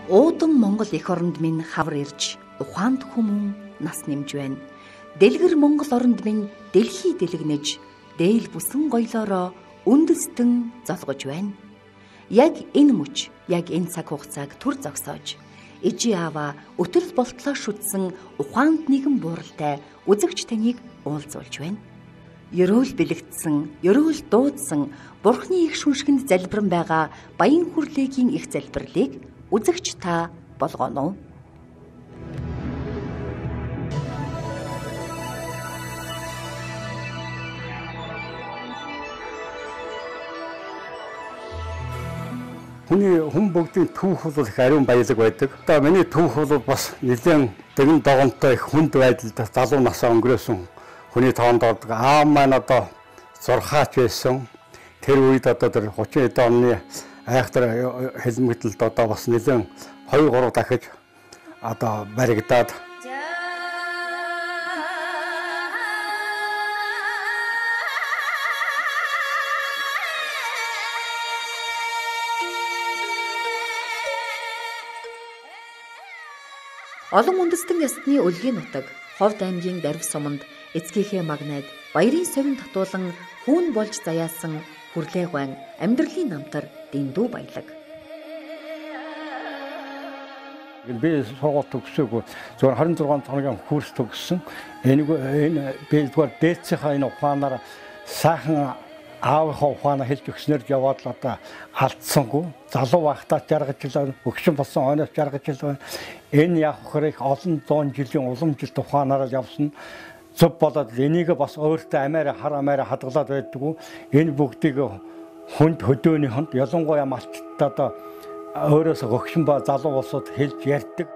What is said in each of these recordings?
Уудан Монгол эх оронд минь хавар ирж, ухаанд хүмүүн нас нэмж байна. Дэлгэр Монгол оронд минь дэлхий дэлгэнэж, дээл бүсэн гоёлоороо үндэстэн золгож байна. Яг энэ мөч, яг энэ цаг хугацааг түр зогсоож, ижи аава өтөл болтлоо шүтсэн ухаанд нэгэн бууралтай үзэгч таныг уулзуулж байна. Ерөөл бэлэгдсэн, ерөөл дуудсан, Бурхны их шүншгэнд залбиран байгаа баян хүрлээгийн их залбирлыг үзэгч та болгоно. Хүн бүгдийн түүх бол их ариун баялаг байдаг. Одоо миний түүх бол бас нэгэн дэгэн догонтой их хүнд байдалд залуу насаа өнгөрөөсөн хүний тоонд аав маань одоо зурхаач байсан. Тэр үед одоо тэр 30 эд оны айхтар хэлмэгдэлд одоо бас нэгэн 2-3 дахиж одоо баригдаад Олон үндэстэн ясны өлгийн нутаг, Ховд аймгийн Дарив суманд эцгийнхээ магнайд баярын совин татуулан хүүн болж заяасан хүрлээ гуайн амьдралын намтар дэндүү баялаг. Би сургууль төгсөөгүй зөвхөн 26 хоногийн курс төгссөн. Энэ би зөвхөн дээдсийнхаа энэ ухаанаар сайхан аавынхаа ухаанаа хэлж өгснээр яваад л одоо алдсангүй. Залуу байхдаа жаргаж жил өгшин болсон хойноос жаргаж жил байна. Энэ яг их олон зуун жилийн уламжилт ухаанаар явсан. Зөв болоод энийг бас өөртөө хар амаараа хадгалаад байдгүй. Энэ бүгдийг хүнд хөдөөний хонд ялангуяа малтад одоо өөрөөсөө өгшин ба залуу улсууд хэлж ярьдаг.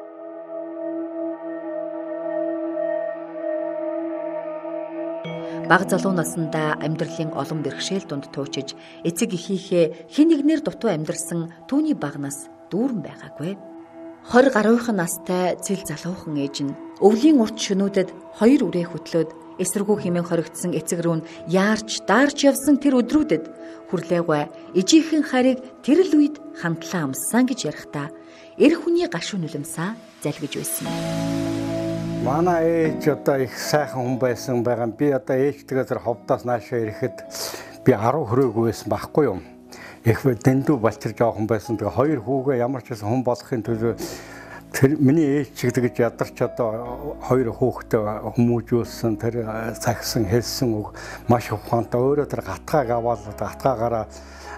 Бага залуу насндаа амьдралын олон бэрхшээл дунд туучиж, эцэг эхийнхээ хэн нэгнэр дутуу амьдарсан түүний бага нас дүүрэн байгаагүй. 20 гаруйхан настай цэл залуухан ээж нь өвлийн урт шөнүүдэд 2 үрээ хөтлөөд эсэргүү хэмээн хоригдсон эцэг рүү яарч даарч явсан тэр өдрүүдэд хүрлээгүй ижийнхэн харийг тэр л үед хандлаа амссан гэж ярихдаа эр хүний гашуу нулимсаа залгиж байсан. Манай ээж одоо их сайхан хүн байсан байгаа. Би одоо ээжтэйгээ тэр ховдоос наашаа ирэхэд би 10 хүрээгүй байсан байхгүй юу? Их дэндүү балчирж байгаа хүн байсан. Тэгээ 2 хүүгээ ямар ч хүн болохын төлөө тэр миний ээж шиг тэгж ядарч одоо 2 хүүхдээ хүмүүжүүлсэн тэр цагсан хэлсэн үг маш ухаантай. Өөрөө тэр гатгааг аваад гатгаагаараа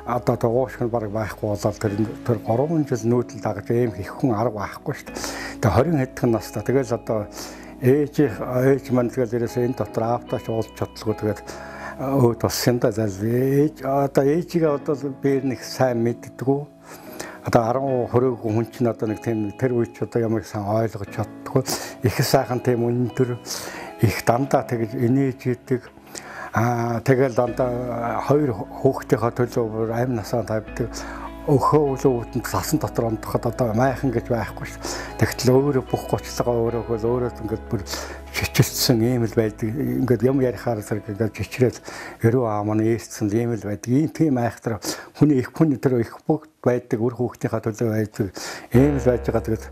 одоо туушгын баг байхгүй болоод тэр 3 жил нүүдэл дагаж ийм их хүн арга байхгүй шүү дээ. Тэгээ 20 хэдхэн настай. Тэгэл одоо ээж маань тэгэл ерөөсөө энэ дотор аавтаач уулз чадлагүй тэгээд өөд болсон да ээж одоо ээжигээ одоо биер нэг сайн мэддэггүй. Одоо 10 хүрээгүй хүн чинь одоо нэг тийм тэр үед ч одоо ямар сайн ойлгож чаддгүй. Их сайхан тийм өндөр их дандаа тэгж инээж идэг. Тэгэл дандаа 2 хүүхдийнхээ төлөө амь насаа тавьдаг. Өхөө өвлөнд цасан дотор ондоход одоо майхан гэж байхгүй шүү. Тэгтэл өөрөө бүх гоцлогоо өөрөө ингээд бүр чичирсэн юм л байдаг. Ингээд юм ярихаар ингээд чичрээд өрөө аамны ээсцэн юм л байдаг. Ийм тийм айхтар хүний тэр их бүгд байдаг үр хүүхдийнхээ төлөө байдаг. Ийм л байж байгаа. Тэгээд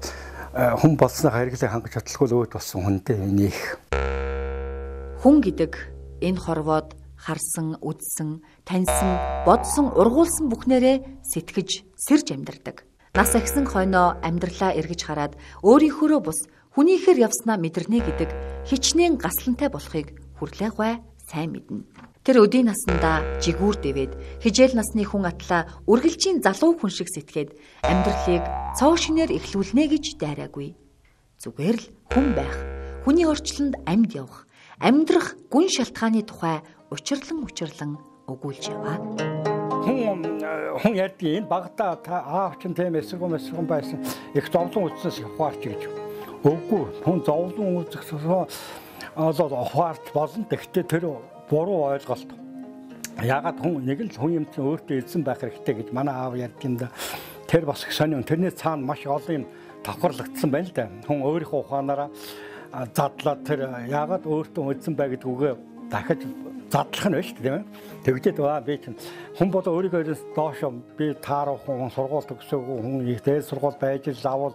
хүн болсны хэрэглээ хангаж чадлаггүй өөд болсон хүнтэй энийг. Хүн гэдэг энэ хорвоод харсан, үзсэн, таньсан, бодсон, ургуулсан бүхнээрээ сэтгэж, сэрж амьдардаг. Нас ахисан хойноо амьдралаа эргэж хараад өөрийнхөө бус хүнийхээр явснаа мэдэрнэ гэдэг хичнээн гаслантай болохыг хүрлээгүй сайн мэднэ. Тэр өдийн наснда жигүүр дэвээд хижээл насны хүн атлаа үргэлжийн залуу хүн шиг сэтгээд амьдралыг цоо шинээр эхлүүлнэ гэж дайраагүй. Зүгээр л хүн байх, хүний орчлонд амьд явах, амьдрах гүн шалтгааны тухай учирлан өгүүлж яваа. Хүн ярьдаг энэ багтаа та аав чинь тийм эсэргүүн байсан. Их зовлон үзснээс ухаарч гэж. Үгүй хүн зовлон үзэх ухаарч болно. Тэгтээ тэр буруу ойлголт. Ягаад хүн нэг л хүн юм чинь өөртөө эзэн байх хэрэгтэй гэж манай аав ярьдаг юм да. Тэр бас их сонин. Тэрний цаана маш олон юм давхарлагдсан байна л да. Хүн өөрийнхөө ухаанаараа задлаад тэр ягаад өөртөө эзэн бай гэдэг үгээ дахиж задлах нь биш тийм ээ. Тэгжээд баа би чинь хүн болоо өөрийгөө доош би таарах хүн сургууль төгсөөгүй хүн их дээд сургууль байж л авал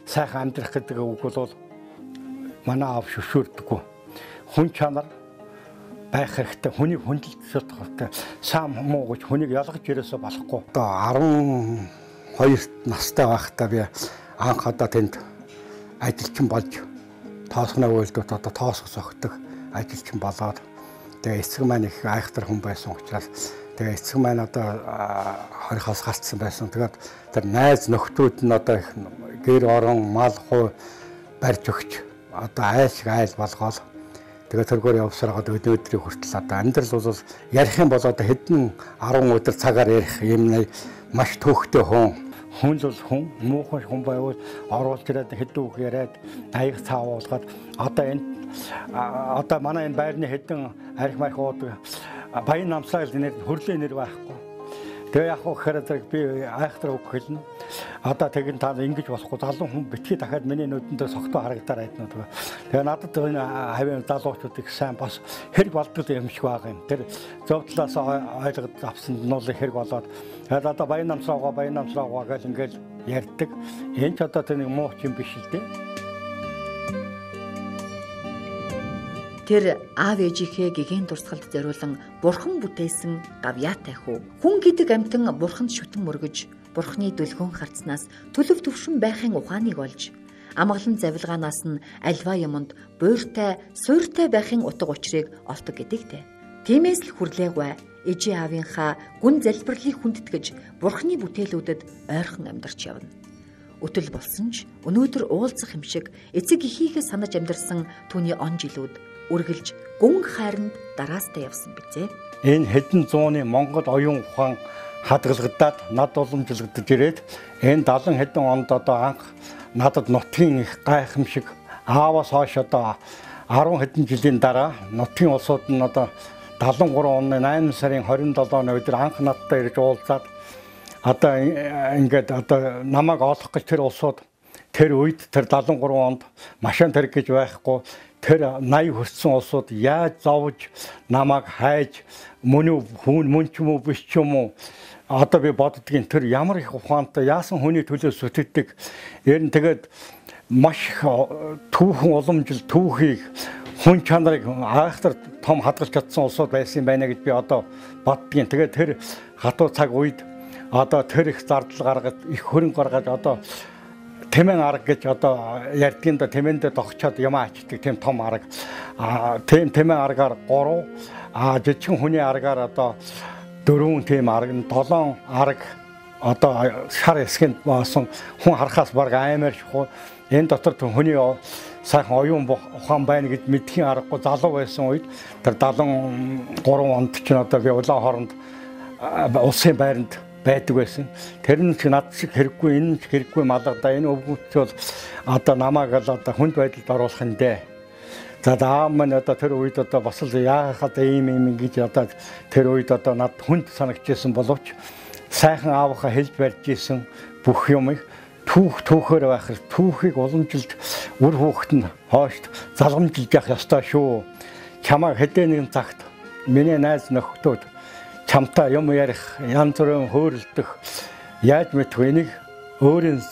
сайхан амьдрах гэдэг үг бол манай аав шүшүүрдэггүй. Хүн чанар байх хэрэгтэй. Хүнийг хүндэлж хэрэгтэй. Сам муу гэж хүнийг ялгаж ирээсээ болохгүй. Одоо 12 настай байхдаа би анх одоо тэнд ажилчин болж тоосгоны үйлдэлд одоо тоосго зогтдог ажилчин болоод тэгээ эцэг маань их айхтар хүн байсан учраас тэгээ эцэг маань одоо хорихоос гарцсан байсан. Тэгээд тэр найз нөхдүүд нь одоо их гэр орон мал хуу барьж өгч одоо айлшиг айл болгоол тэгээ тэргээр явсараад өдрийн хүртэл одоо амьдрал бол ярих юм бол одоо хэдэн 10 өдөр цагаар ярих юм маш төвхтэй хүн л хүн муухан хүн байвал оруулж ирээд хэдэн үг яриад аяг цаавуулгаад одоо энэ одоо манай энэ байрны хэдэн арх марх уудаг баян намсрал нэр хөрlee нэр байхгүй. Тэгээ яг хөөхөр би айхтар үг хэлнэ. Одоо тэгин та ингэж болохгүй залуу хүн битгий дахиад миний нүдэндээ согтуу харагдаар айдна тэгээ. Тэгээ надад энэ хавийн залуучууд их сайн бас хэрэг болдог юм шиг байгаа юм. Тэр зөвдлөөс ойлгож авсан нь бол хэрэг болоод тэгээд одоо баян намсраагаа гэж ингээл ярьдаг. Энэ ч одоо тэр нэг муу юм биш л дээ. Тэр аав ээжийнхээ гэгээн дурсгалд зориулан бурхан бүтээсэн гавьяатай хүү. Хүн гэдэг амьтан бурханд шүтэн мөргөж, бурханы дүлгөөн харцнаас төлөв төвшин байхын ухааныг олж, амгалан завилгаанаас нь альва юмд буйртай, суйртай байхын утга учирыг олдог гэдэгтэй. Тиймээс л хүрлээгвэ ээжийн аавынхаа гүн залбирлыг хүндэтгэж бурханы бүтээлүүдэд ойрхон амьдарч явна. Өтөл болсон ч өнөөдөр уулзах юм шиг эцэг эхийгээ санаж амьдарсан түүний он жилүүд үргэлж гүн хайранд дараастай явсан бизээ. Энэ хэдэн зууны Монгол оюун ухаан хадгалагдаад над уламжлагдж ирээд энэ 70 хэдэн онд одоо анх надад нутгийн их гайхамшиг ааваас хойш одоо 10 хэдэн жилийн дараа нутгийн улсууд нь одоо 73 оны 8 сарын 27-ны өдөр анх надтай ирж уулзаад одоо ингээд одоо намайг олох гэж тэр улсууд тэр үед тэр 73 онд машин тэрэг гэж байхгүй тэр 80 хүрсэн улсууд яаж зовж намайг хайж мөн ч юм уу биш ч юм уу одоо би боддгийн тэр ямар их ухаантай яасан хүний төлөө сүтдэг ер нь тэгээд маш түүхэн уламжил түүхийг хүн чанарыг айхтар том хадгалж чадсан улсууд байсан юм байна гэж би одоо боддгийн. Тэгээд тэр хатуу цаг үед одоо тэр их зардал гаргаад их хөрөнгө гаргаад одоо тэмэн арга гэж одоо ярьдгийн да тэмэндээ тогчоод юм ачдаг тийм том арга тийм тэмэн аргаар 3 жижигхэн хүний аргаар одоо 4 тийм арга 7 арга одоо шар эсгэнд баасан хүн харахаас баг аймаар шахуу энэ дотор хүний сайхан оюун ухаан байна гэж мэдхийн аргагүй залуу байсан үед тэр 73 онд ч одоо би улаан хооронд улсын байранд байдаг байсан. Тэр нь ч над шиг хэрэггүй, энэ ч хэрэггүй малгадаа энэ өвгөт бол одоо намайг л одоо хүнд байдалд оруулах нь дээ. За аав маань одоо тэр үед одоо бас л яахад ийм гэж одоо тэр үед одоо над хүнд санагдчихсан боловч сайхан аавынхаа хэлж барьж исэн бүх юмыг түүхээр байх хэрэг түүхийг уламжилж үр хүүхэд нь хоошд залгамжилж явах ёстой шүү. Чамаа хэдэн нэгэн цагт миний найз нөхдүүд чамтай юм ярих, янз бүрийн хөөрөлдөх яаж мэдгүй энийг өөрийн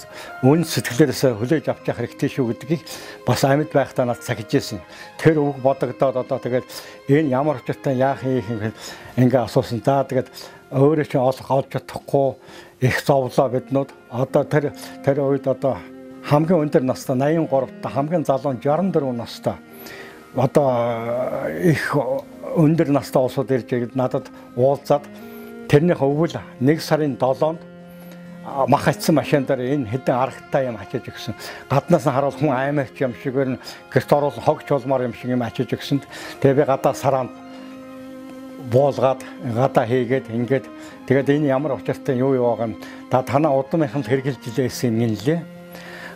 үн сэтгэлээрээ хүлээж авч явах хэрэгтэй шүү гэдгийг бас амьд байхдаа надад сахиж ирсэн. Тэр үг бодогдоод одоо тэгээд энэ ямар учиртай яах юм ингээ асуусан. За тэгээд өөрөө ч олж чадахгүй их зовлоо биднүүд. Одоо тэр үед одоо хамгийн өндөр настай 83 та хамгийн залуу 64 настай. Одоо их өндөр настай улсууд ирж надад уулзаад тэрнийх өвөл 1 сарын 7-нд мах атсан машин дээр энэ хэдэн аргатай юм ачиж өгсөн. Гаднаас нь харуул хүн аймагч юм шигээр нь гэрт оруулсан хогч улмаар юм шиг юм ачиж өгсөнд тэгээ би гадаа сараанд буулгаад гадаа хийгээд ингээд тэгээд энэ ямар учиртай юу байгаа юм. Танаа удамынхан хэрэгжилж илээсэн юм лээ.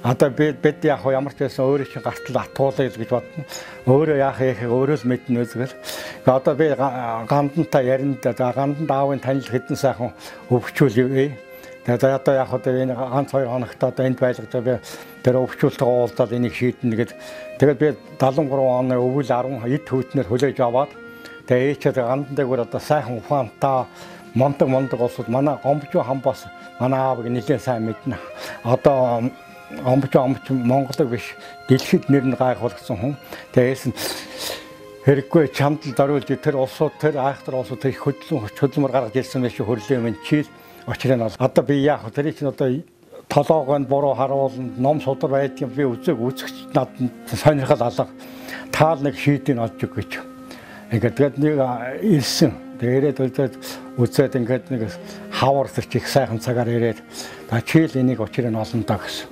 Одоо бид яг ямар ч байсан өөрөө чинь гартал атуулъя гэж бодно. Өөрөө яах яахыг өөрөө л мэднэ үзгэл. Одоо би гандантаа яринд ганданд аавын танил хэдэн сайхан өвчүүл. Тэгээд одоо яг энэ ганц 2 хоногт одоо энд байлгаж би тэр өвчүүлтэйгээ уулзаад энийг шийднэ гэд. Тэгээд би 73 оны өвөл 10 эд төвтнэр хүлээж аваад Тэгээ ээчээ гандан дээгүүр одоо сайхан ухаантай мондог улсууд манай гомбчуу хам бас манай аавыг нэлээд сайн мэднэ. Одоо гомбч Монголыг биш дэлхийд нэр нь гайхуулсан хүн. Тэгээс нь хэрэггүй чамдал даруйлж тэр улсууд тэр айхтар улсууд их хөдөлмөр гаргаж ирсэн байх хөрлийн минь чийл очрын бол одоо би яах вэ? Тэр чинь одоо толоогонд буруу харуулна, ном судар байдгийг би үзэгч надад сонирхол алга. Таал нэг шийдийг олж өг гэж. Тэгээд нэг ирсэн. Тэгээд үзээд ингээд нэг хавар их сайхан цагаар ирээд та чийл энийг учрыг нь олно даа гэсэн.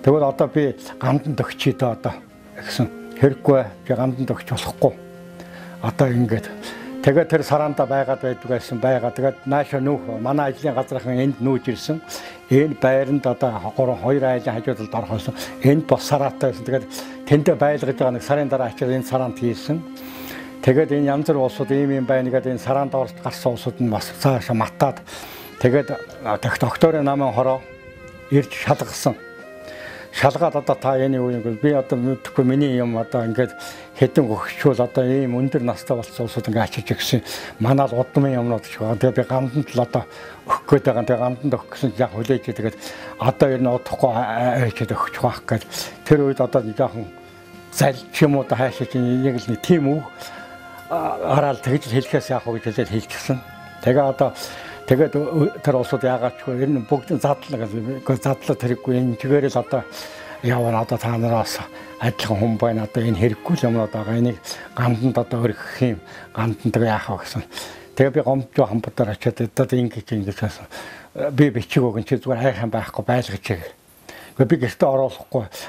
Тэгвэл одоо би гандан төгчий дөө одоо гэсэн хэрэггүй би гандан төгч болохгүй. Одоо ингээд тэгээд тэр сараанда байгаад байдаг байсан байгаа. Тэгээд нааша нүүх манай ажлын газрынхан энд нүүж ирсэн. Энэ байранд одоо 2 айлын хажуудалд орхосон. Энд бос сараатай байсан. Тэгээд тэндээ байлгаж байгаа нэг сарын дараа очиж энэ сараанд хийсэн. Тэгээд энэ янз бүр улсууд ийм байна гэдэг энэ сараанд орж гарсан улсууд нь бас цаашаа матаад тэгээд докторын намын хороо ирж шалгасан. Шалгаад одоо та яны үе би одоо мэдхгүй миний юм одоо ингээд хэдэн өгчүүл одоо ийм өндөр настай болсон улсууд ингээд ачиж өгсөн. Манай л удмын юмнууд ч байгаа. Тэгээд би ганданд л одоо өгөх гээд байгаа. Тэгээд ганданд өгөх гэсэн яг хүлээж тэгээд одоо ер нь удахгүй ачиж өгч байх гээд тэр үед одоо жоохон залж юм уу да хаашаа чинь яг л нэг тийм үг араал тэгж хэлэхээс яах вэ гэж хэлээд хэлчихсэн. Тэгээд тэр улсууд яагаад ч вэ? Ер нь бүгд задлаа тэрэггүй энэ чигээр л одоо явна одоо та нараас адилхан хүн байна. Одоо энэ хэрэггүй юмнууд байгаа. Энийг ганданд одоо өргөх юм. Ганданд яах вэ гэсэн. Тэгээд би гомдоо хамбатаар очиад одоо ингэж байсан. Би бичиг өгөн чи зүгээр хайхан байхгүй байлгаж чиг. Би гэртээ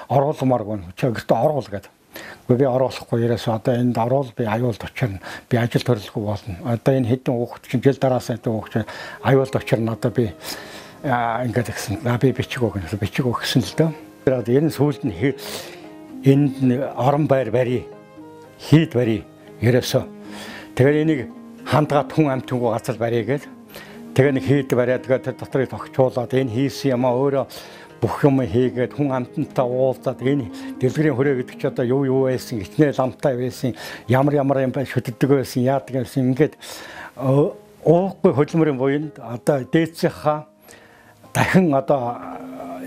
оруулмааргүй. Чи гэртээ оруул гэдэг. Би оруулахгүй ерөөсөө одоо энд оруул би аюулд очирна. Би ажил төрөлгүй болно. Одоо энэ хэдэн хүүхэд чинь жил дараасаа хэдэн хүүхэд аюулд очирна. Одоо би ингээд гэсэн. Би бичиг өгсөн л дөө. Тэгээд энэ сүүлд нь энд орон байр барий. Хийд барий ерөөсөө. Тэгээд энийг хандгаад хүн амтгүй газар барий гэдэг. Тэгээд нэг хийд бариад тэгээд дотрыг тогтчуулаад энэ хийсэн юм аа өөрөө бүх юм хийгээд хүн амтантай уулзаад энэ дэлгэрийн хүрээ гэдэг чи одоо юу байсан, ичнээ ламтай байсан, ямар юм шүтдэг байсан, яадаг байсан ингээд уухгүй хөдөлмөрийн буйнд одоо дээдсийнхаа дахин одоо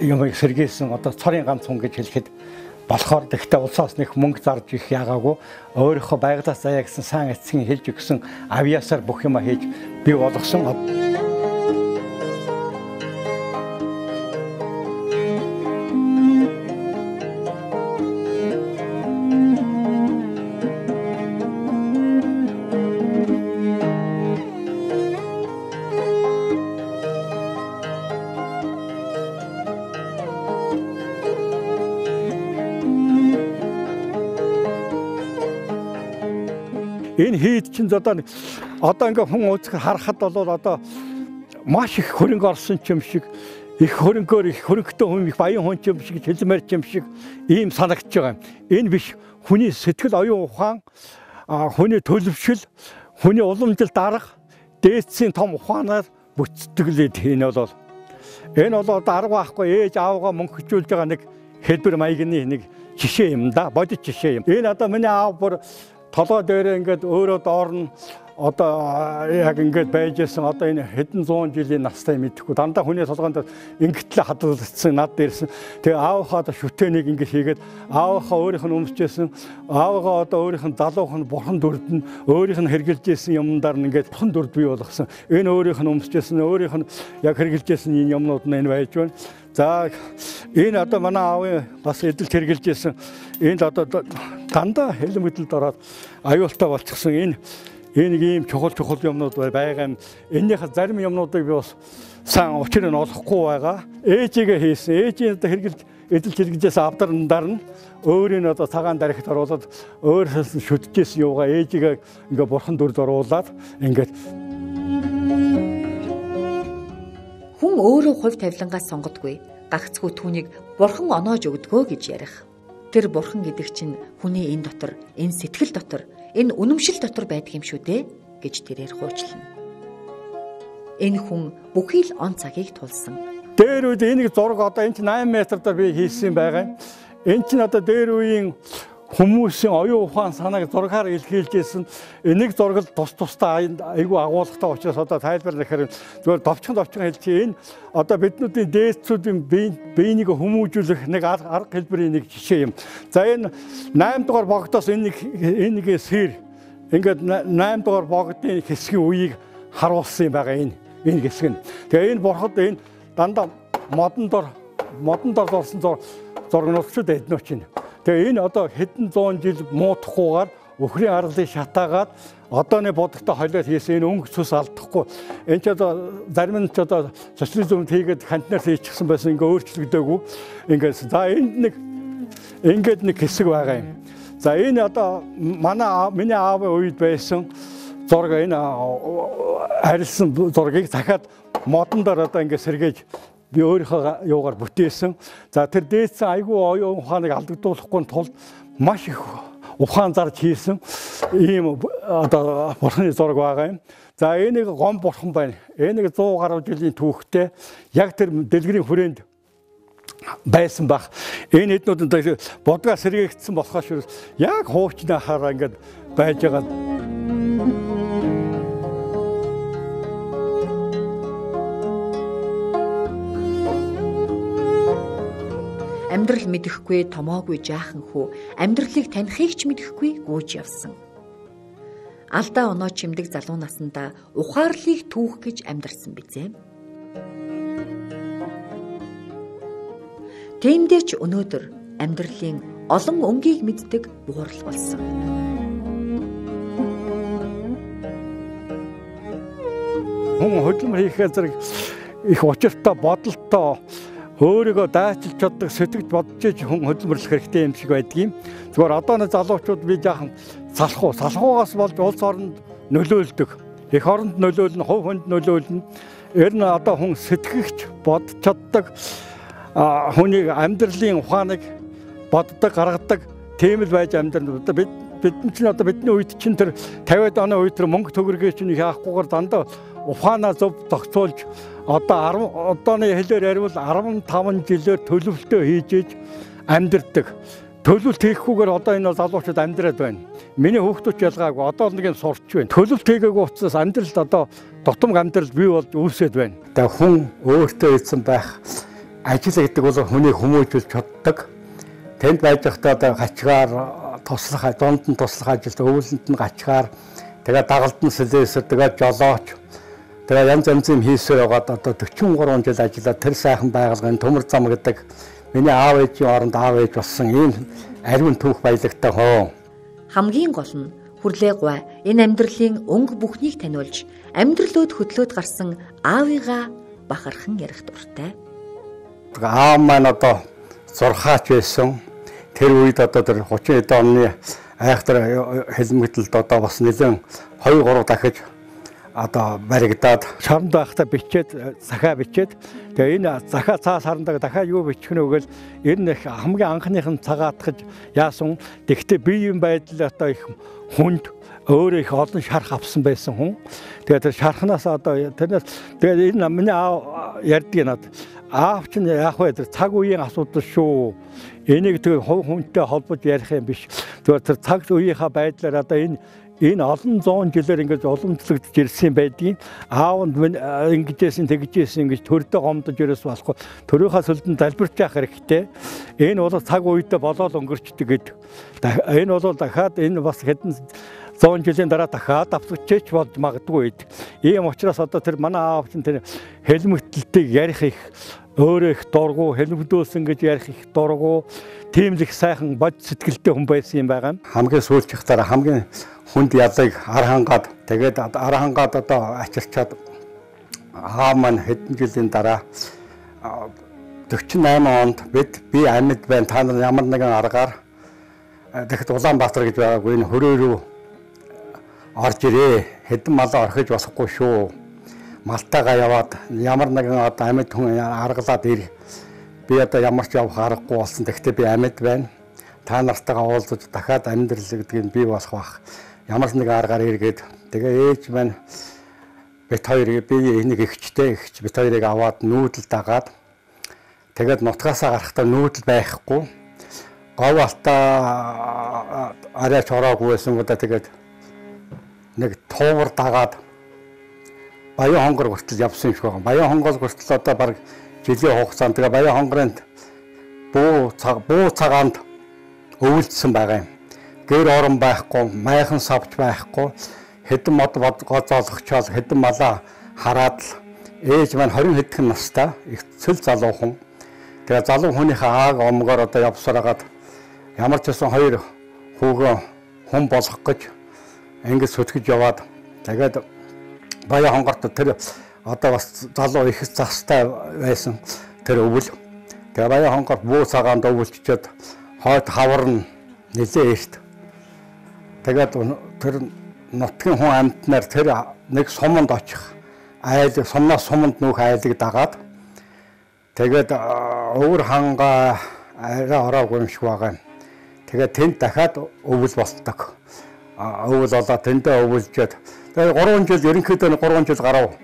юм сэргээсэн одоо цорын ганц хүн гэж хэлэхэд болохоор тэгтээ улсаас нэг мөнгө зарж их яагаагүй өөрийнхөө байгалаас заяа гэсэн сайн эцгийн хэлж өгсөн авиасаар бүх юм хийж бий болгосон. Энэ хийд чинь одоо ингээ хүн үзэх харахад бол одоо маш их хөрөнгө орсон юм шиг их хөрөнгөөр их хөрөнгөтэй хүн их баян хүн юм шиг хэлмээр юм шиг ийм санагдаж байгаа юм. Энэ биш хүний сэтгэл оюун ухаан, хүний төлөвшил, хүний уламжлалт арга, дээдсийн том ухаанаар бүтцэтгэл энэ бол арга байхгүй ээж аавгаа мөнгөжүүлж байгаа нэг хэлбэр маягны нэг жишээ юм да, бодит жишээ юм. Энэ одоо миний аав бүр толгой дээр ингээд өөрөө доорн одоо яг ингээд байжсэн одоо энэ хэдэн зуун жилийн настай мэдэхгүй дандаа хүний толгойд ингээд л хадгалагдсан над дээрсэн. Тэгээ аавхаа одоо шүтээнийг ингээд хийгээд аавхаа өөрийнх нь өмсчээсэн аавгаа одоо өөрийнх нь залуух нь бурхан дүрдэн өөрийнх нь хэрглэжсэн юмнаар нь ингээд бурхан дүрд бий болгосон. Энэ өөрийнх нь өмсчээсэн өөрийнх нь яг хэрглэжсэн энэ юмнууд нь энэ байж байна. За энэ одоо манай аавын бас эдэлт хэрглэжсэн энд одоо дандаа хэлмэдэлд ороод аюултай болчихсон энэ ийм чухал юмнууд байгаа юм. Энийхээ зарим юмнуудыг би бас сайн учрыг нь олохгүй байгаа. Ээжигээ хийсэн. Ээжийн одоо эдэлт хэрэгжээс авдарн дарна. Өөрийн одоо цагаан дарихт оруулаад өөрөөс нь шүтжсэн юугаа ээжигээ ингээ бурхан дүрд оруулаад ингээд хүн өөрөө хувь тавилангаас сонгодгүй. Гагцгүй түүнийг бурхан оноож өгдгөө гэж ярих. Тэр бурхан гэдэг чинь хүний энэ дотор, энэ сэтгэл дотор, энэ үнэмшил дотор байдаг юм шүү дээ гэж тэрээр хуучлана. Энэ хүн бүхий л он цагийг тулсан. Дээр үед энийг зураг одоо энэ 8 метр дээр би хийсэн байгаа. Энэ чинь одоо дээр үеийн хүмүүсийн оюун ухаан санааг зургаар илэрхийлжсэн энийг зургал тусдаа айгүй агуулгатай учраас одоо тайлбар нэхэр зөвхөн довчхон хэлж энэ одоо биднүүдийн дээдсүүдийн биенийг хүмүүжүүлэх нэг арга хэлбэрийн нэг жишээ юм. За энэ 8 дугаар богдоос энэ нэг сэр ингээд 8 дугаар богдын хэсгийн үеийг харуулсан юм байгаа энэ хэсэг нь. Тэгээ энэ бурхад энэ дандаа модон дор дурсан зургнуудчуд эднөөч нь. Тэгээ энэ одоо хэдэн зуун жил муутахгүйгээр өхрийн аргалыг шатаагаад одооны бодогтой холиод хийсэн энэ өнгө цус алдахгүй. Энэ ч одоо зарим нь ч одоо социализмд хийгээд хантнаас хийчихсэн байсан ингээ өөрчлөгдөөгүй. Ингээд за энд нэг хэсэг байгаа юм. За энэ одоо миний аавын үед байсан зураг энэ харилсан зургийг дахиад модон дээр одоо ингээ сэргээж би өөрийнхөө юугаар бүтээсэн. За тэр дээдсэн айгүй оюун ухааныг алдагдуулахгүй тулд маш их ухаан зарж хийсэн ийм одоо бурхны зураг байгаа юм. За энийг гом бурхан байна. Энийг 100 гаруй жилийн түүхтэй яг тэр дэлгэрийн хүрээнд байсан баг. Энэ эднүүд бодгаа сэргээгдсэн болохоос яг хуучны хараа ингээд байж байгаа. Амьдрал мэдэхгүй томоогүй жаахан хүү амьдралыг танихыг ч мэдэхгүй гүйж явсан. Алдаа оноо чимдэг залуу насндаа ухаарлыг түүх гэж амьдарсан бизээ. Тиймдээ ч өнөөдөр амьдралын олон өнгийг мэддэг буурал болсон. Хүн хөдөлмөр хийхээр зэрэг их учиртай бодолтой өөрийгөө даачилж чаддаг сэтгэж бодож хүн хөдөлмөрлөх хэрэгтэй юм шиг байдгийн. Зүгээр одооны залуучууд би жаахан салхуугаас болж улс оронд нөлөөлдөг. Эх оронд нөлөөлнө, хувь хүнд нөлөөлнө. Ер нь одоо хүн сэтгэгч бодож чаддаг хүний амьдралын ухааныг боддог, гаргадаг тийм л байж амьдрна. Бидний үед чинь тэр 50-аад оны үед тэр мөнгө төгрөгийг чинь яахгүйгээр дандаа ухаанаа зөв тогтоолж одооны хэлээр ярил 15 жилээр төлөвлөлтөө хийж амьдэрдэг. Төлөвлөлт хийхгүйгээр одоо энэ залуучууд амьдраад байна. Миний хүүхдүүд ялгаагүй одоо л нэг юм сурч байна. Төлөвлөлт хийгээгүй учраас амьдралд одоо дотомг амьдрал бий болж үүсээд байна. Тэгээ хүн өөртөө ийдсэн байх ажил гэдэг бол хүнийг хүмүүжүүлж чаддаг. Тэнд байж байхдаа одоо гачгаар туслах, дунд нь туслах ажилд өвөлөнд нь гачгаар тэгээ дагалд нь сэлээсэр тэгээ жолооч тэгээ янз янзын хийсээр байгаа одоо 43 жил ажиллаад тэр сайхан байгуулгын төмөр зам гэдэг миний аав ээжийн оронд аав ээж болсон ийм ариун түүх баялагтай хоо. Хамгийн гол нь хүрлээ гуй энэ амьдралын өнгө бүхнийг таниулж амьдралууд хөдлөөд гарсан аавыгаа бахархан ярих дуртай. Аав маань одоо зурхаач байсан. Тэр үед одоо тэр 30 эд оны айхтар хэлмэгдэлд одоо бас нэлээд 2-3 дахиж одоо баригдаад шарнд байхдаа бичээд захаа бичээд тэгээ энэ захаа цаас харандаг дахиад юу бичих нэ гэвэл энэ хамгийн анхных нь цагаатгаж яасан. Тэгвэл биеийн байдал одоо их хүнд өөрөө их олон шарх авсан байсан хүн. Тэгээд тэр шархнаас одоо тэрнээс тэгээд энэ миний аав ярьдаг над аав чинь яах вэ тэр цаг үеийн асуудал шүү. Энийг тэг хүнтэй холбож ярих юм биш. Зүгээр тэр цаг үеийнхаа байдлаар одоо энэ олон зуун жилээр ингэж уламжлагдж ирсэн байдгийн аав нь ингэжсэн тэгжсэн ингэж төрдөө гомдож ерөөс болохгүй. Төрийнхаа сүлдэн залбирч явах хэрэгтэй. Энэ бол цаг үедээ болоод өнгөрчдөг гэдэг. Энэ бол дахиад энэ бас хэдэн 100 жилийн дараа дахиад давтагчээч болж магадгүй үед. Ийм учраас одоо тэр манай аав чинь тэр хэлмэгтэлтийг ярих их өөрөө их дургу, хэлмэгдүүлсэн гэж ярих их дургу, тийм л их сайхан бод сэтгэлтэй хүн байсан юм байгаа. Хамгийн сүүлчийнх дараа хамгийн хүнд ялыг ар хангаад тэгээд ар хангаад одоо ачирчаад аав маань хэдэн жилийн дараа 48 онд би амьд байна. Та нар ямар нэгэн аргаар тэгэхэд Улаанбаатар гэж байгаагүй энэ хөрөө рүү орж ирээ. Хэдэн малаа орхиж болохгүй шүү. Малтайгаа яваад ямар нэгэн одоо амьд хүн аргалаад ир. Би одоо ямар ч явах аргагүй болсон. Тэгэхдээ би амьд байна. Та нартайгаа уулзаж дахиад амьдрал гэдгийг бий болох бах. Ямар нэг аргаар иргээд тэгээ ээж маань бит хоёрыг би энийг ихчтэй бит хоёрыг аваад нүүдэл дагаад тэгээд нутгаасаа гарахдаа нүүдэл байхгүй говь алтаа арай чороогүй байсан удаа тэгээд нэг туувар дагаад баян хонгор хүртэл явсан юм шиг байна. Баян хонгол хүртэл одоо баг жилийн хугацаанд тэгээ баян хонгорын буу цагаанд өвөлдсөн байгаа юм. Гэр орон байхгүй, майхан савч байхгүй, хэдэн мод гоцоолгочоод хэдэн малаа хараад л ээж маань 20 хэдхэн настай их цэл залуухан. Тэгээ залуу хүнийхээ ааг омгоор одоо явсараад ямар ч байсан хоёр хүүгөө хүн болох гэж ингэж сүтгэж яваад тэгээд баян хонгорт тэр одоо бас залуу их застай байсан тэр өвөл. Тэгээ баян хонгорт буу цагаанд өвөлччихэд хойд хаварна нэлээ эрт. Тэгээд тэр нутгийн хүн амьтнаар тэр нэг суманд очих айлыг сумнаас суманд нүүх айлыг дагаад тэгээд өвөр хангаа арай ороогүй юм шиг байгаа юм. Тэгээд тэнд дахиад өвөл болдог. Өвөл болоо тэндээ өвөлжээд тэгээд 3 жил ерөнхийдөө 3 жил гарав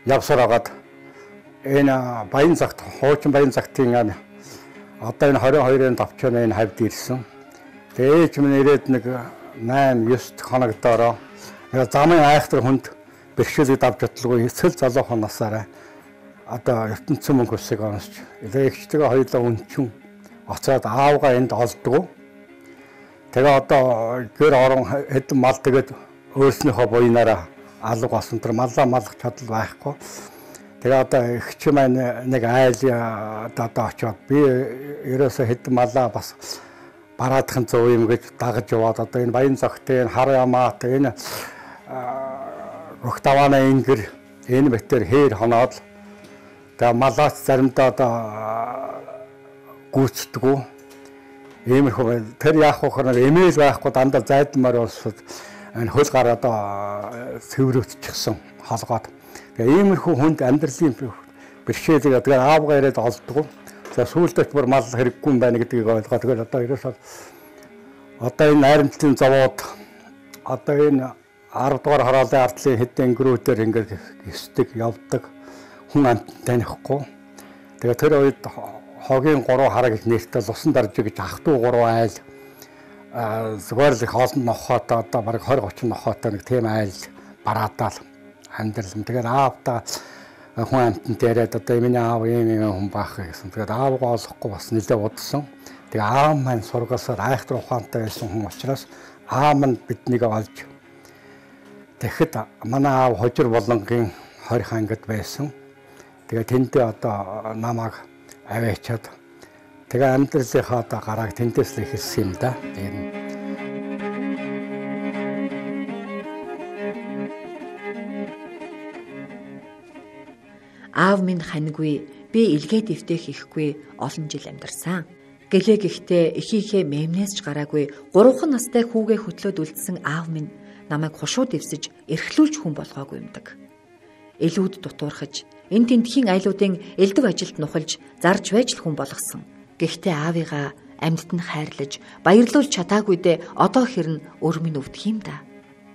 явсараад энэ баян цагт хуучин баян цагтын одоо энэ 22-ын давчны энэ хавьд ирсэн. Тэгээд ээж минь ирээд нэг 8-9 хоногдороо замын айхтар хүнд бэрхшээлийг давж бодлоо эцэл залуухан насаараа одоо ертөнцийн мөнгө усыг онсч эгчтэйгээ хоёулаа өнчүн оцоод аавгаа энд олдгоо. Тэгээ одоо гэр орон хэдэн мал тэгээд өөрснийхөө буйнаараа алга болсон тэр маллаа малах чадал байхгүй. Тэгээ одоо эгч маань нэг айл одоо очоод би ерөөсөө хэдэн малаа бас бараадахын зөв юм гэж дагаж яваад одоо энэ баян цагтын хар ямаат энэ рухтавана ингэр энэ бэтэр хээр хоноод тэгээ малаас заримдаа одоо гүйцдэггүй иймэрхүү тэр яах вэ гэхээр эмээл байхгүй дандаа зайдмаар болсод энэ хөл гар одоо цэврөвдчихсэн холгоод тэгээ иймэрхүү хүнд амьдралын бэрхшээлийг тэгээ аавгаа ирээд олдгоо. За сүүлдээ бүр мал хэрэггүй юм байна гэдгийг ойлгоо. тэгэл одоо ерөөсөө одоо энэ найрамдлын зовоод одоо энэ 10 дугаар хороолын ардлын хэдэн өнгөрүүдээр ингээд өсдөг явдаг хүн амт танихгүй. Тэгээ тэр үед хогийн 3 хараг их нэртэй усан дарж гэж ах トゥ 3 айл зүгээр л их олон нохоотой одоо бараг 20-30 нохоотой нэг тийм айл бараатаал амьдрал. Тэгээд аавтаа хүн амтанд яриад одоо миний аав ийм хүн баах гэсэн. Тэгээд аавгаа олохгүй бас нэлээ удсан. Тэгээ аав маань сургасаар айхтар ухаантай байсан хүн учраас аав маань биднийг олж тэгэхэд манай аав хожир болонгийн 20 ангид байсан. Тэгээ тэндээ одоо намайг аваачаад тэгээ амьдралынхаа одоо гарааг тэндээс л ихэлсэн юм да. Аав минь ханьгүй би илгээд өвтөх ихгүй олон жил амьдарсан. Гэлээ гэхдээ эхийнхээ мэмнээс ч гараагүй 3 настай хүүгээ хөтлөөд үлдсэн аав минь намайг хушууд дэвсэж эрхлүүлж хүн болгоогүй юмдаг. Элүүд дутуурхаж энэ тентхийн айлуудын элдв ажилд нухалж зарж байж л хүн болгосон. Гэхдээ аавыгаа амьд нь хайрлаж баярлуулж чадаагүйдээ одоо хэрн өр минь өвдөх юм да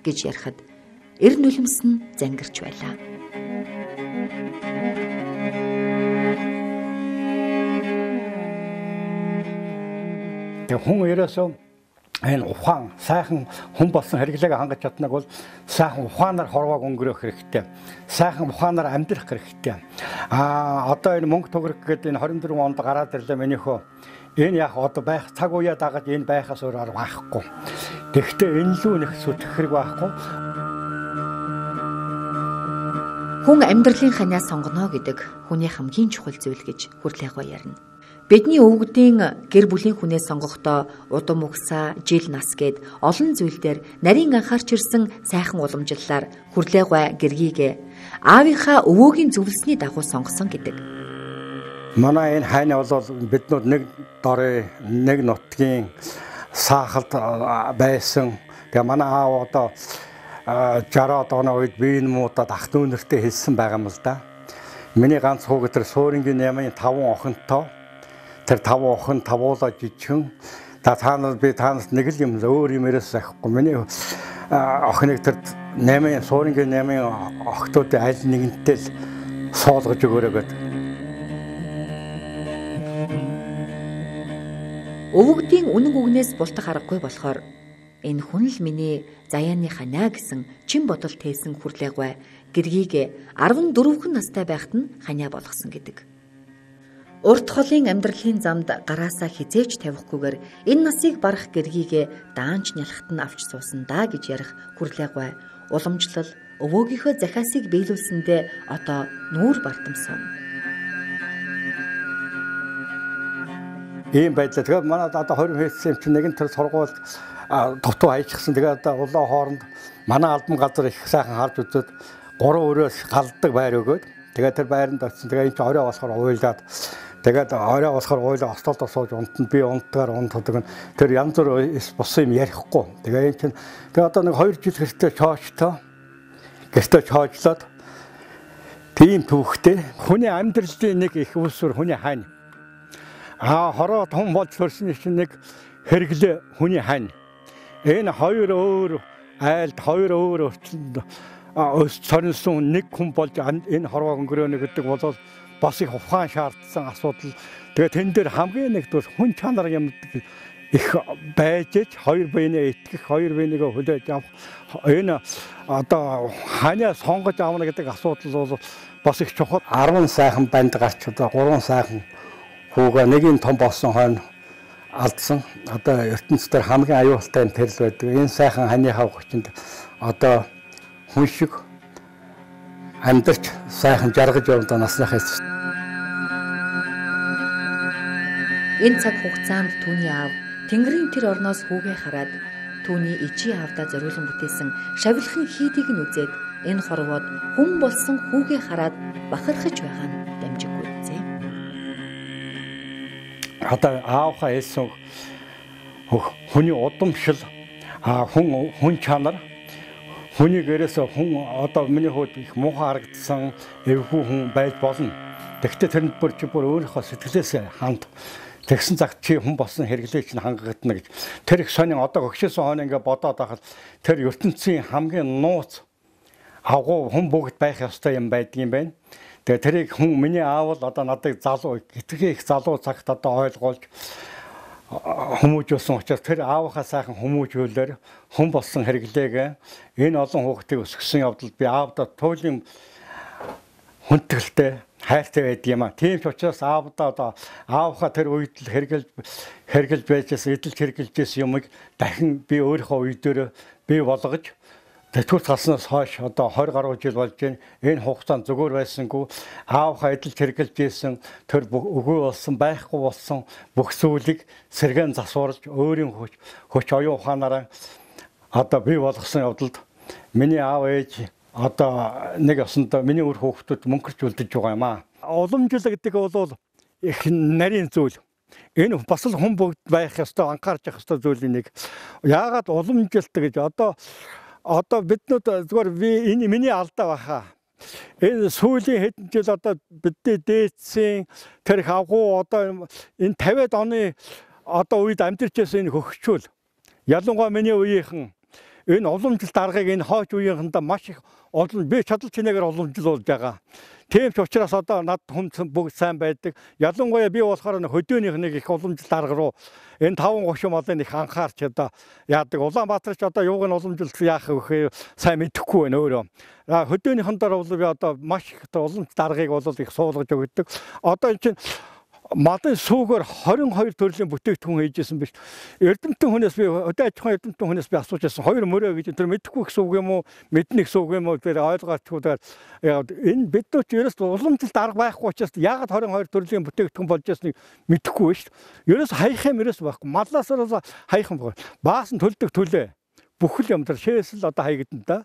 гэж ярихад эр нүлэмс нь зангирч байлаа. Тэгээ хүн ерөөсөө энэ ухаан сайхан хүн болсон хэрэглээг хангаж чаднаг бол сайхан ухаанаар хорвоог өнгөрөөх хэрэгтэй. Сайхан ухаанаар амьдрах хэрэгтэй. Одоо энэ мөнгө төгрөг гэдэг энэ 24 онд гараад ирлээ минийхөө. Энэ яг одоо байх цаг үеэ дагаж энэ байхаас өөр арга байхгүй. Тэгэхдээ энэ лүү нэг сүтгэх хэрэг байхгүй. Хүн амьдралын ханиа сонгоно гэдэг хүний хамгийн чухал зүйл гэж хүрлээгөө ярина. Бидний өвгдийн гэр бүлийн хүнээс сонгохдоо удам угсаа, жил нас гээд олон зүйлдер нарийн анхаарч ирсэн сайхан уламжлалаар хүрлээгөө гэргийгээ аавынхаа өвөөгийн зөвлөсний дагуу сонгосон гэдэг. Манай энэ хайна бол биднүүд нэг дорой, нэг нутгийн саахалд байсан. Тэгээ манай аав одоо 60-аад оны үед биеийн муудад ах дүүнэртэй хэлсэн байгаа юм л да. Миний ганц хүү гэтэр суурингийн ямын 5 охинтой. Тэр 5 охин тавуулаа жижигэн. Би танаас нэг л юм өөр юм яриас авахгүй. Миний охиныг тэр 8 суурингийн 8 охтуудын аль нэгэнтэй л суулгаж өгөөрэй гэдэг. Өвөгдийн үнэн үгнээс бултах аргагүй болохоор энэ хүн л миний заяаны ханиа гэсэн чин бодол тээсэн хүрлээгвэ гэргийг 14 настай байхад нь ханиа болгосон гэдэг. Урт холын амьдралын замд гараасаа хизээч тавихгүйгээр энэ насыг барах гэргийг даанч нялхт нь авч суусан даа гэж ярих хүрлээгвэ уламжлал өвөөгийнхөө захиасыг биелүүлсэндээ одоо нүүр бартамсан. Ийм байдлаа. Тэгээд манай одоо 20 хэсэг юм чинь нэгэн төр сургуульд товтуу хайчихсан. Тэгээд одоо улаан хооронд манай албан газар их сайхан харж үзээд 3 өрөөс галддаг байр өгөөд тэгээд тэр байранд очсон. Тэгээд энэ чинь орой болохоор уйлаад тэгээд орой болохоор уйлаа остолд сууж унтанд би унтгаар унтдаг. Тэр янз бүр босон юм ярихгүй. Тэгээд энэ чинь тэгээд одоо нэг 2 жил гэртээ чоочтой. Гэртээ чоожлоод тийм түүхтэй хүний амьдралын нэг их усүр хүний хань. Хороо том болж төрсөн чинь нэг хэрэглээ хүний хань. Энэ хоёр өөр айлд хоёр өөр өртөнд өс цорнсон нэг хүн болж энэ хорвоо өнгөрөөнө гэдэг бол бас их ухаан шаардсан асуудал. Тэгээ тэн дээр хамгийн нэг төр хүн чанар юм их байж хоёр биенээ итгэх, хоёр биенийгээ хүлээж авах энэ одоо ханиа сонгож авна гэдэг асуудал бол бас их чухал. 10 сайхан банд гарч одоо 3 сайхан хүүгээ нэг юм том болсон хойно алдсан. Одоо ертөнцийн хамгийн аюултай тэрл байдаг. Энэ сайхан ханиахаа хүчинд одоо хүн шиг амьдарч сайхан жаргаж явна насныхаас. Энэ цаг хугацаанд түүний аав Тэнгэрийн тэр орноос хүүгээ хараад түүний ижи аавдаа зориулан бүтээсэн шавилхан хийдийг нь үзээд энэ хорвоод хүн болсон хүүгээ хараад бахархаж байгаа нь дамжиггүй үзээ. Одоо аавхаа хэлсэн хүний удамшил хүн чанар хүний гэрээс хүн одоо миний хувьд их муухай харагдсан эвгүй хүн байж болно. Тэгвэл тэрэнд бүр өөрийнхөө сэтгэлээс ханд тэгсэн цагт чи хүн болсон хэрэглээ чинь хангагдана гэж тэр их сонин одоо өгшөөсөн хойно ингээ бодоод байхад тэр ертөнцийн хамгийн нууц агуу хүн бүгд байх ёстой юм байдгийн байна. Тэгээ тэрийг хүн миний аавал одоо надад залуу хитрхи их залуу цагт одоо ойлгуулж хүмүүжүүлсэн учраас тэр аавынхаа сайхан хүмүүжүүлэлээр хүн болсон хэрэглээг энэ олон хүүхдийг өсгсөн явдал би аавдаа туйлын хүндэтгэлтэй хайртай байдаг юм а. Тийм ч учраас аавдаа одоо аавхаа тэр үед л хэрглэж байжсэн, эдэлж хэрглэжсэн юмыг дахин би өөрийнхөө үедээр бий болгож тэтгэврт галснаас хойш одоо 20 гаруй жил болж байна. Энэ хугацаанд зүгээр байсангүй аавхаа эдэлж хэрглэжсэн тэр өгөө болсон, байхгүй болсон бүх зүйлийг сэргэн засварлаж өөрийн хүч оюун ухаанаараа одоо бий болгосон явдалд миний аав ээж одоо нэг осондоо миний үр хүүхдүүд мөнгөрч үлдэж байгаа юм аа. Уламжлал гэдэг бол их нарийн зүйл. Энэ бас л хүн бүгд байх ёстой, анхаарч явах ёстой зүйлийн нэг. Яагаад уламжлалт гэж одоо биднүүд зүгээр би энэ миний алдаа баха. Энэ сүүлийн хэдэн жил одоо бидний дээдсэн тэр их агуу одоо энэ 50-аад оны одоо үед амьдарч байсан энэ хөгжчүүл. Ялангуяа миний үеийнхэн энэ уламжлалт аргыг энэ хойч үеийнхэндээ маш их би чадал чинээгээр уламжлуулж байгаа. Тийм ч учраас одоо над хүн бүгд сайн байдаг. Ялангуяа би болохоор хөдөөнийх нэг их уламжлалт арга руу энэ 5-30 малын их анхаарч одоо яадаг. Улаанбаатар ч одоо юуг нь уламжлалт яах вэ сайн мэдэхгүй байна өөрөө. Хөдөөнийхэн дээр бол би одоо маш их уламжлалт аргыг бол их суулгаж өгдөг. Одоо энэ чинь малын сүүгээр 22 төрлийн бүтээгдэхүүн хийжсэн биш. Эрдэмтэн хүнээс би өдөө аж ахуйн эрдэмтэн хүнээс би асууж байсан. Хоёр мөрөө гэж тэр мэдэхгүй гэсэн үг юм уу? Мэднэ гэсэн үг юм уу? Тэр ойлгоочгүй. Энэ бид нар ч ерөөс уламжлалт арга байхгүй учраас яагаад 22 төрлийн бүтээгдэхүүн болж байсныг мэдэхгүй шүү дээ. Ерөөс хаях юм ерөөс байхгүй. Маллаас хаях юм байна. Баас нь төлдөг төлөө. Бүхэл юм дээр шээсэл одоо хаягдана да.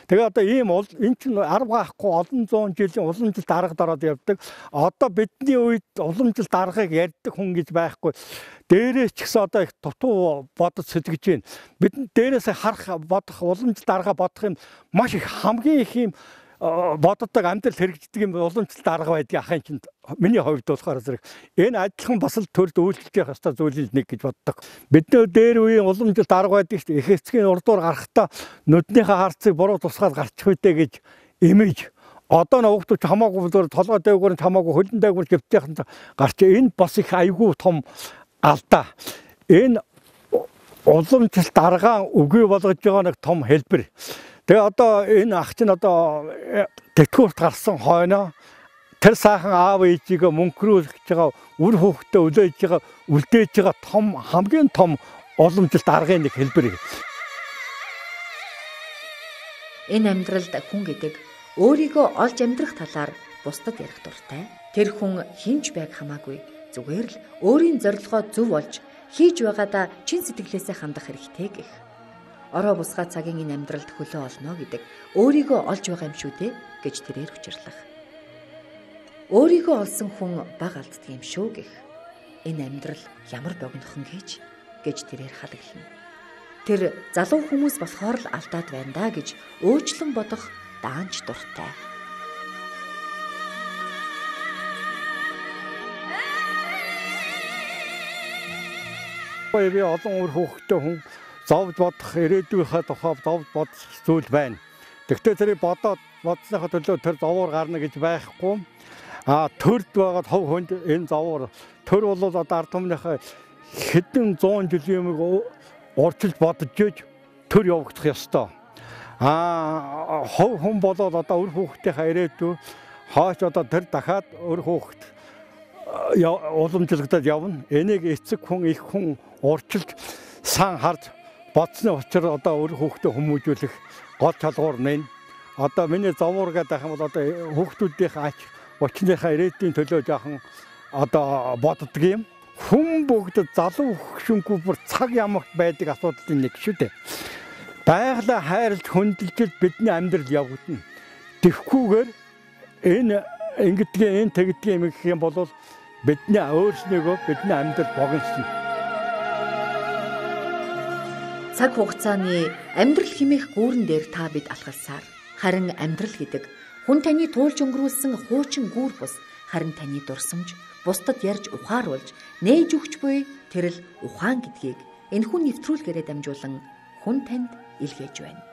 Тэгээ одоо ийм энэ чинь арга байхгүй олон зуун жилийн уламжлалт арга дараад явдаг. Одоо бидний үед уламжлалт аргыг ярьдаг хүн гэж байхгүй. Дээрээс ч гэсэн одоо их дутуу бодож сэтгэж байна. Бид дээрээс харах бодох уламжлалт арга бодох юм маш их хамгийн их юм боддог амьдрал хэрэгждэг юм уламжлалт арга байдгийг ахын чинь миний хувьд болохоор зэрэг энэ адилхан бас л төрд үйлчлж явах ёстой зүйлийн нэг гэж боддог. Бидний дээр үеийн уламжлалт арга байдаг шүү дээ. Их эцгийн урдуур гарахтаа нүднийхээ харцыг буруу тусгаад гарчих үедээ гэж имиж одоо нөхдөж хамаагүй бүр толгой дээгүүр нь хамаагүй хөлн дээгүүр гівтэйхэн гарч энэ бас их айгүй том алдаа. энэ уламжлалт аргаан үгүй болгож байгаа нэг том хэлбэр. Тэгээ одоо энэ ах чинь одоо тэтгэврт гарсан хойноо тэр сайхан аав ээжигээ мөнхрүүлж байгаа үр хүүхдээ үлээж байгаа үлдээж байгаа том хамгийн том уламжлалт аргын нэг хэлбэр. Энэ амьдралд хүн гэдэг өөрийгөө олж амьдрах талаар бусдад ярих дуртай. Тэр хүн хинж байг хамаагүй зүгээр л өөрийн зорилгоо зөв олж хийж байгаадаа чин сэтгэлээсээ хандах хэрэгтэй гэх. Ороо бусгай цагийн энэ амьдралд хөлөө олно гэдэг өөрийгөө олж байгаа юм шүү дээ гэж тэрээр хүчрлах. Өөрийгөө олсон хүн баг алддаг юм шүү гэх. Энэ амьдрал ямар богинохон гэж тэрээр халаглана. Тэр залуу хүмүүс болохоор л алдаад байна да гэж өөчлөн бодох даанч дуртай. Би олон үр хүүхдтэй хүн зовж бодох ирээдүйнхээ тухай зовж бодох зүйл байна. Тэгвэл тэрийг бодсныхаа төлөө тэр зовоор гарна гэж байхгүй. Төрд байгаад хов хүнд энэ зовоор төр бол одоо ард түмнийхээ хэдэн 100 жилийн өмнө урьдчилж бодож иж төр явагдах ёстой. Хов хүн болоод одоо үр хүүхдийнхээ ирээдүй хооч одоо тэр дахиад үр хүүхд уламжлагдаад явна. Энийг эцэг хүн их хүн урьдчилж сан харж бодсны учраас одоо үр хүүхдэд хүмүүжүүлэх гол шалгуур нь. Одоо миний зовуур гэдэг юм бол одоо хүүхдүүдийн ач учныхаа ирээдүйн төлөө жоохон одоо боддог юм. Хүн бүгд залуу хөвшингүй бүр цаг ямагт байдаг асуудлын нэг шүү дээ. Байгалаа хайрлж хөндлөж бидний амьдрал явагдана. Тэгэхгүйгээр энэ ингэдгээ энэ тэгдгээ юм гэх юм бол бидний өөрснийгөө бидний амьдрал богиносно. Цаг хугацааны амьдрал хэмээх гүүрэн дээр та бид алхалсаар харин амьдрал гэдэг хүн таны туулж өнгөрүүлсэн хуучин гүүр бус харин таны дурсамж бусдад ярьж ухааруулж нээж өгч буй тэрл ухаан гэдгийг энэхүү нэвтрүүлгээрээ дамжуулан хүн танд илгээж байна.